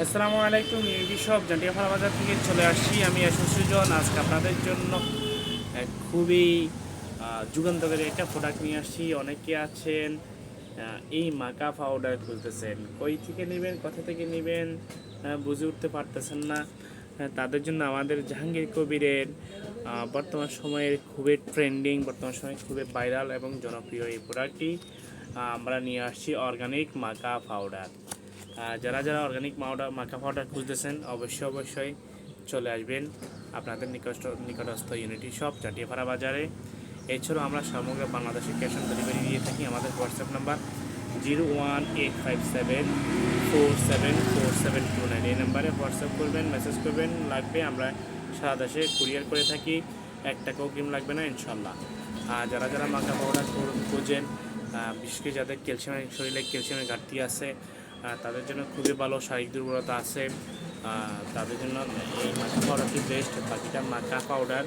আসসালামু আলাইকুম। UD shop জান্টিয়াপাড়া বাজার থেকে চলে আসছি আমি সুজন। আজকে আপনাদের জন্য খুবই যুগান্তকারী একটা প্রোডাক্ট নিয়ে আসছি। অনেকে আছেন এই মাকা পাউডার খুঁজতেছেন, কই থেকে নেবেন, কোথা থেকে নেবেন বুঝে উঠতে পারতেছেন না। তাদের জন্য আমাদের জাহাঙ্গীর কবিরের বর্তমান সময়ের খুবই ট্রেন্ডিং, বর্তমান সময়ে খুবই ভাইরাল এবং জনপ্রিয় এই প্রোডাক্টটি আমরা নিয়ে আসছি, অর্গানিক মাকা পাউডার। যারা যারা অর্গানিক মাকা পাউডার খুঁজতেছেন অবশ্যই চলে আসবেন আপনাদের নিকটস্থ ইউনিটি শপ জাটিয়াপাড়া বাজারে। এছাড়াও আমরা সমগ্র বাংলাদেশে ক্যাশ অন ডেলিভারি দিয়ে থাকি। আমাদের হোয়াটসঅ্যাপ নাম্বার 01857474729। এই নাম্বারে হোয়াটসঅ্যাপ করবেন, মেসেজ করবেন, লাগবে আমরা সারা দেশে কুরিয়ার করে থাকি। 1 টাকাও অগ্রিম লাগবে না ইনশাল্লাহ। যারা যারা মাকা পাউডার খোঁজেন, বিশেষ করে যাদের শরীরে ক্যালসিয়ামের ঘাটতি আছে, তাদের জন্য খুবই ভালো, শারীরিক দুর্বলতা আছে, তাদের জন্য এই মাকা পাউডারটি বেস্ট। বাকিটা মাকা পাউডার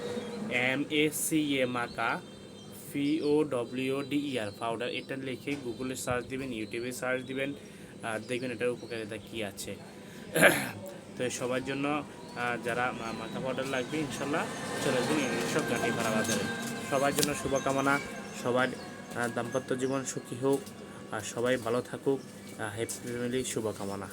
MACA মাকা POWDER পাউডার, এটা লিখে গুগলে সার্চ দিবেন, ইউটিউবে সার্চ দিবেন, দেখবেন এটার উপকারিতা কী আছে। তো সবার জন্য যারা মাকা পাউডার লাগবে ইনশাল্লাহ চলে আসবেন সব জাটিয়াপাড়া বাজারে। সবার জন্য শুভকামনা, সবার দাম্পত্য জীবন সুখী হোক, আর সবাই ভালো থাকুক, হ্যাপি ফ্যামিলি শুভকামনা।